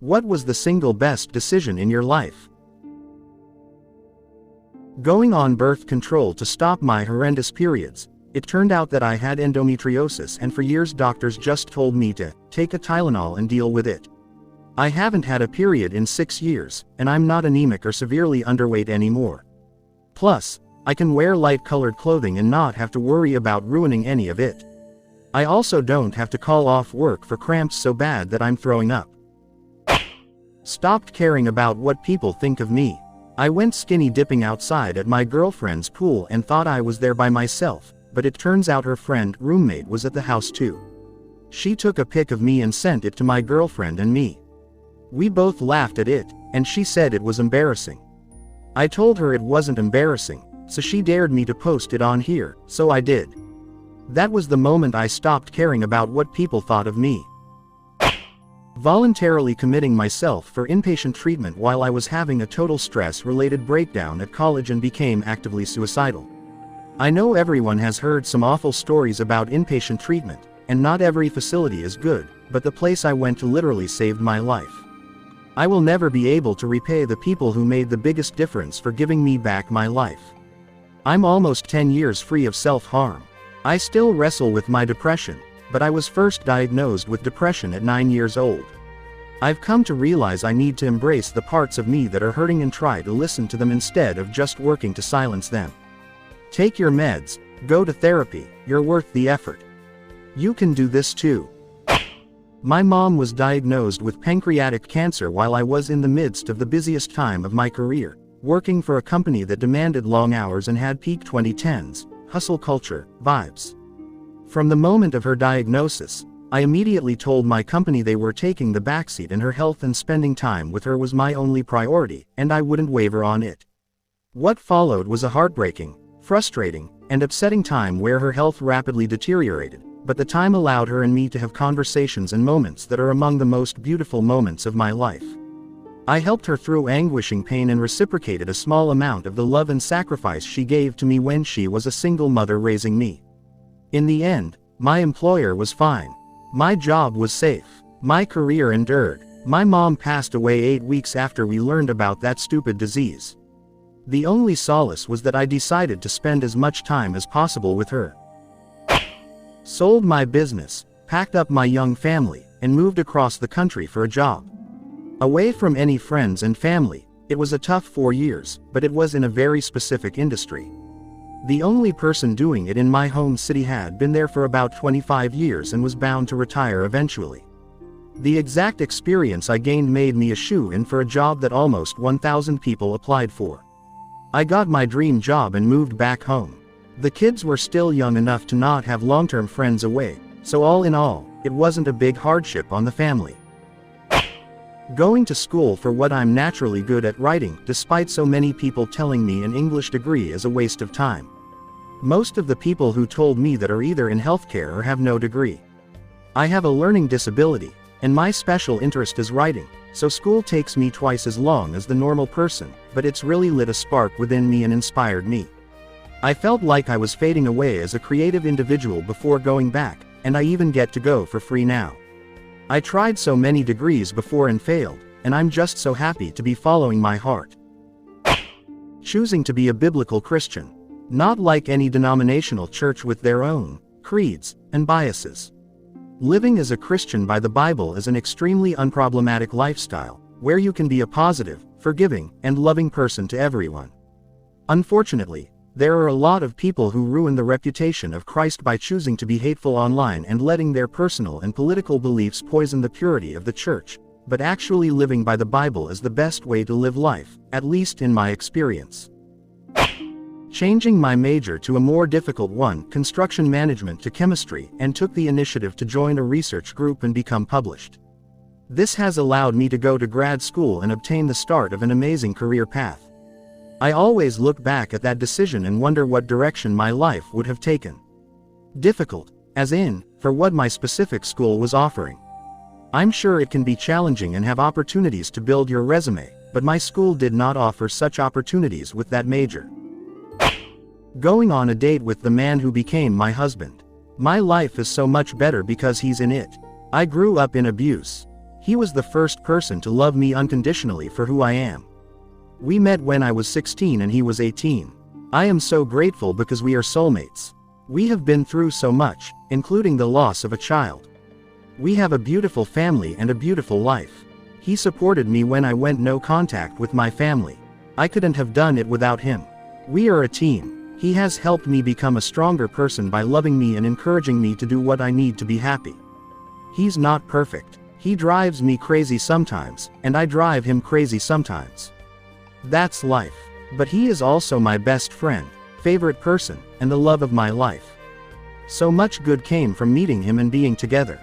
What was the single best decision in your life? Going on birth control to stop my horrendous periods. It turned out that I had endometriosis, and for years doctors just told me to take a Tylenol and deal with it. I haven't had a period in 6 years, and I'm not anemic or severely underweight anymore. Plus, I can wear light-colored clothing and not have to worry about ruining any of it. I also don't have to call off work for cramps so bad that I'm throwing up. Stopped caring about what people think of me. I went skinny dipping outside at my girlfriend's pool and thought I was there by myself, but it turns out her friend, roommate, was at the house too. She took a pic of me and sent it to my girlfriend and me. We both laughed at it, and she said it was embarrassing. I told her it wasn't embarrassing, so she dared me to post it on here, so I did. That was the moment I stopped caring about what people thought of me. Voluntarily committing myself for inpatient treatment while I was having a total stress-related breakdown at college and became actively suicidal. I know everyone has heard some awful stories about inpatient treatment, and not every facility is good, but the place I went to literally saved my life. I will never be able to repay the people who made the biggest difference for giving me back my life. I'm almost 10 years free of self-harm. I still wrestle with my depression, but I was first diagnosed with depression at 9 years old. I've come to realize I need to embrace the parts of me that are hurting and try to listen to them instead of just working to silence them. Take your meds, go to therapy, you're worth the effort. You can do this too. My mom was diagnosed with pancreatic cancer while I was in the midst of the busiest time of my career, working for a company that demanded long hours and had peak 2010s, hustle culture, vibes. From the moment of her diagnosis, I immediately told my company they were taking the backseat and her health and spending time with her was my only priority, and I wouldn't waver on it. What followed was a heartbreaking, frustrating, and upsetting time where her health rapidly deteriorated, but the time allowed her and me to have conversations and moments that are among the most beautiful moments of my life. I helped her through anguishing pain and reciprocated a small amount of the love and sacrifice she gave to me when she was a single mother raising me. In the end, my employer was fine. My job was safe. My career endured. My mom passed away 8 weeks after we learned about that stupid disease. The only solace was that I decided to spend as much time as possible with her. Sold my business, packed up my young family, and moved across the country for a job. Away from any friends and family, it was a tough 4 years, but it was in a very specific industry. The only person doing it in my home city had been there for about 25 years and was bound to retire eventually. The exact experience I gained made me a shoo-in for a job that almost 1,000 people applied for. I got my dream job and moved back home. The kids were still young enough to not have long-term friends away, so all in all, it wasn't a big hardship on the family. Going to school for what I'm naturally good at, writing, despite so many people telling me an English degree is a waste of time. Most of the people who told me that are either in healthcare or have no degree. I have a learning disability, and my special interest is writing, so school takes me twice as long as the normal person, but it's really lit a spark within me and inspired me. I felt like I was fading away as a creative individual before going back, and I even get to go for free now. I tried so many degrees before and failed, and I'm just so happy to be following my heart. Choosing to be a biblical Christian. Not like any denominational church with their own creeds and biases. Living as a Christian by the Bible is an extremely unproblematic lifestyle, where you can be a positive, forgiving, and loving person to everyone. Unfortunately, there are a lot of people who ruin the reputation of Christ by choosing to be hateful online and letting their personal and political beliefs poison the purity of the church, but actually living by the Bible is the best way to live life, at least in my experience. Changing my major to a more difficult one, construction management, to chemistry, and took the initiative to join a research group and become published. This has allowed me to go to grad school and obtain the start of an amazing career path. I always look back at that decision and wonder what direction my life would have taken. Difficult, as in, for what my specific school was offering. I'm sure it can be challenging and have opportunities to build your resume, but my school did not offer such opportunities with that major. Going on a date with the man who became my husband. My life is so much better because he's in it. I grew up in abuse. He was the first person to love me unconditionally for who I am. We met when I was 16 and he was 18. I am so grateful because we are soulmates. We have been through so much, including the loss of a child. We have a beautiful family and a beautiful life. He supported me when I went no contact with my family. I couldn't have done it without him. We are a team. He has helped me become a stronger person by loving me and encouraging me to do what I need to be happy. He's not perfect. He drives me crazy sometimes, and I drive him crazy sometimes. That's life. But he is also my best friend, favorite person, and the love of my life. So much good came from meeting him and being together.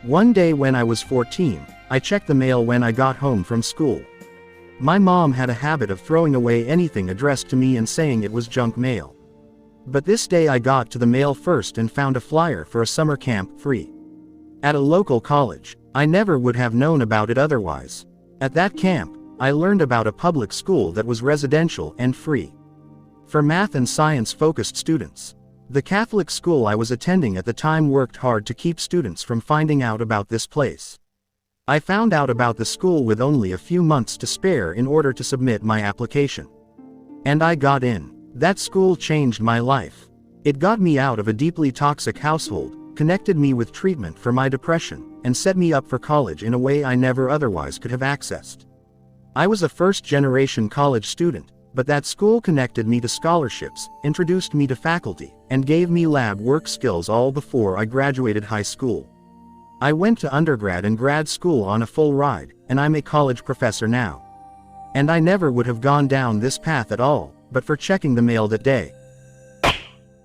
One day when I was 14, I checked the mail when I got home from school. My mom had a habit of throwing away anything addressed to me and saying it was junk mail. But this day I got to the mail first and found a flyer for a summer camp free at a local college. I never would have known about it otherwise. At that camp, I learned about a public school that was residential and free for math and science-focused students. The Catholic school I was attending at the time worked hard to keep students from finding out about this place. I found out about the school with only a few months to spare in order to submit my application. And I got in. That school changed my life. It got me out of a deeply toxic household, connected me with treatment for my depression, and set me up for college in a way I never otherwise could have accessed. I was a first-generation college student, but that school connected me to scholarships, introduced me to faculty, and gave me lab work skills all before I graduated high school. I went to undergrad and grad school on a full ride, and I'm a college professor now. And I never would have gone down this path at all, but for checking the mail that day.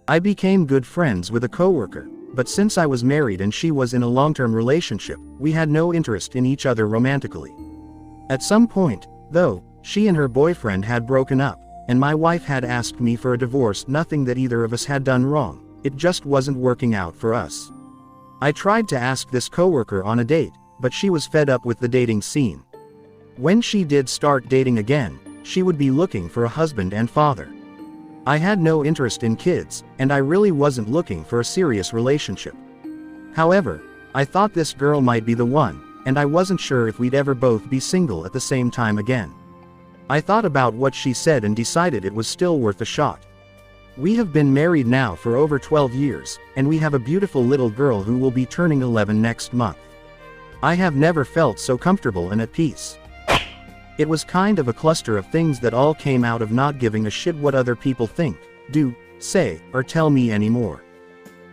I became good friends with a coworker, but since I was married and she was in a long-term relationship, we had no interest in each other romantically. At some point, though, she and her boyfriend had broken up, and my wife had asked me for a divorce. Nothing that either of us had done wrong, it just wasn't working out for us. I tried to ask this coworker on a date, but she was fed up with the dating scene. When she did start dating again, she would be looking for a husband and father. I had no interest in kids, and I really wasn't looking for a serious relationship. However, I thought this girl might be the one, and I wasn't sure if we'd ever both be single at the same time again. I thought about what she said and decided it was still worth a shot. We have been married now for over 12 years, and we have a beautiful little girl who will be turning 11 next month. I have never felt so comfortable and at peace. It was kind of a cluster of things that all came out of not giving a shit what other people think, do, say, or tell me anymore.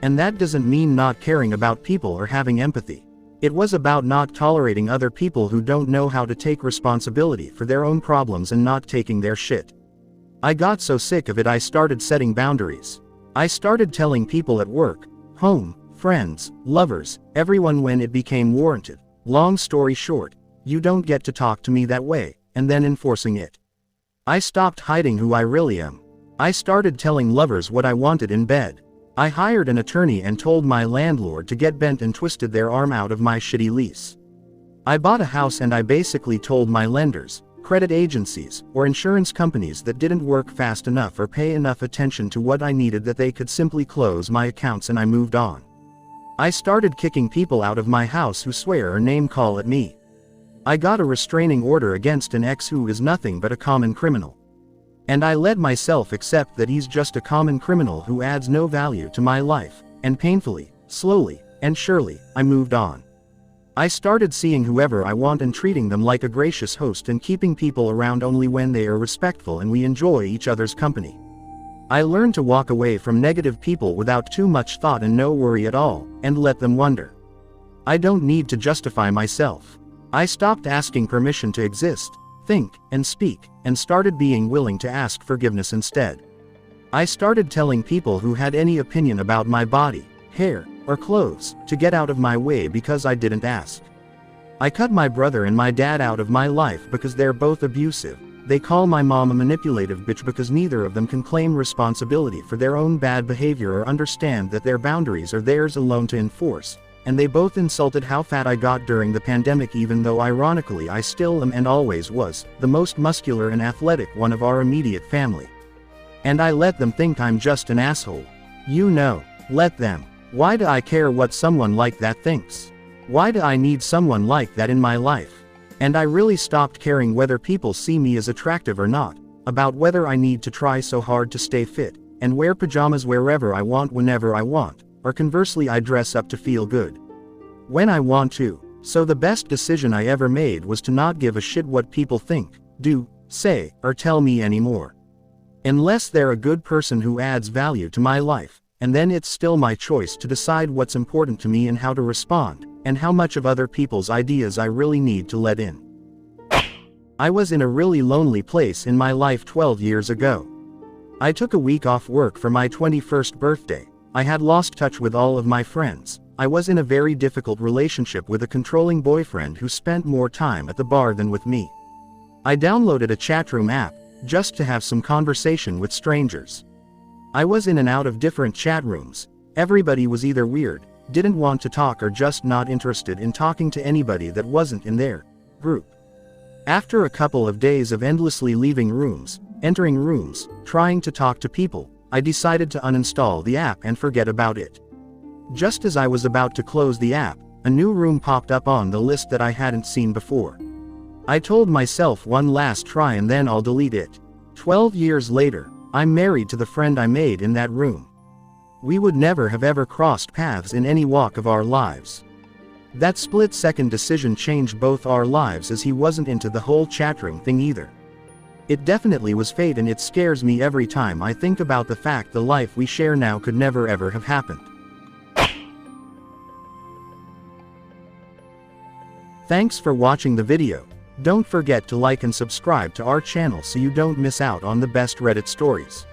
And that doesn't mean not caring about people or having empathy. It was about not tolerating other people who don't know how to take responsibility for their own problems and not taking their shit. I got so sick of it I started setting boundaries. I started telling people at work, home, friends, lovers, everyone when it became warranted. Long story short, you don't get to talk to me that way, and then enforcing it. I stopped hiding who I really am. I started telling lovers what I wanted in bed. I hired an attorney and told my landlord to get bent and twisted their arm out of my shitty lease. I bought a house and I basically told my lenders, credit agencies, or insurance companies that didn't work fast enough or pay enough attention to what I needed that they could simply close my accounts, and I moved on. I started kicking people out of my house who swear or name call at me. I got a restraining order against an ex who is nothing but a common criminal. And I let myself accept that he's just a common criminal who adds no value to my life, and painfully, slowly, and surely, I moved on. I started seeing whoever I want and treating them like a gracious host and keeping people around only when they are respectful and we enjoy each other's company. I learned to walk away from negative people without too much thought and no worry at all, and let them wonder. I don't need to justify myself. I stopped asking permission to exist, think, and speak, and started being willing to ask forgiveness instead. I started telling people who had any opinion about my body, hair, or clothes, to get out of my way because I didn't ask. I cut my brother and my dad out of my life because they're both abusive. They call my mom a manipulative bitch because neither of them can claim responsibility for their own bad behavior or understand that their boundaries are theirs alone to enforce. And they both insulted how fat I got during the pandemic, even though ironically I still am and always was, the most muscular and athletic one of our immediate family. And I let them think I'm just an asshole. You know, let them. Why do I care what someone like that thinks? Why do I need someone like that in my life? And I really stopped caring whether people see me as attractive or not, about whether I need to try so hard to stay fit, and wear pajamas wherever I want whenever I want, or conversely I dress up to feel good when I want to. So the best decision I ever made was to not give a shit what people think, do, say, or tell me anymore. Unless they're a good person who adds value to my life, and then it's still my choice to decide what's important to me and how to respond, and how much of other people's ideas I really need to let in. I was in a really lonely place in my life 12 years ago. I took a week off work for my 21st birthday. I had lost touch with all of my friends. I was in a very difficult relationship with a controlling boyfriend who spent more time at the bar than with me. I downloaded a chatroom app, just to have some conversation with strangers. I was in and out of different chat rooms. Everybody was either weird, didn't want to talk, or just not interested in talking to anybody that wasn't in their group. After a couple of days of endlessly leaving rooms, entering rooms, trying to talk to people, I decided to uninstall the app and forget about it. Just as I was about to close the app, a new room popped up on the list that I hadn't seen before. I told myself one last try and then I'll delete it. 12 years later, I'm married to the friend I made in that room. We would never have ever crossed paths in any walk of our lives. That split-second decision changed both our lives, as he wasn't into the whole chatroom thing either. It definitely was fate, and it scares me every time I think about the fact the life we share now could never ever have happened. Thanks for watching the video. Don't forget to like and subscribe to our channel so you don't miss out on the best Reddit stories.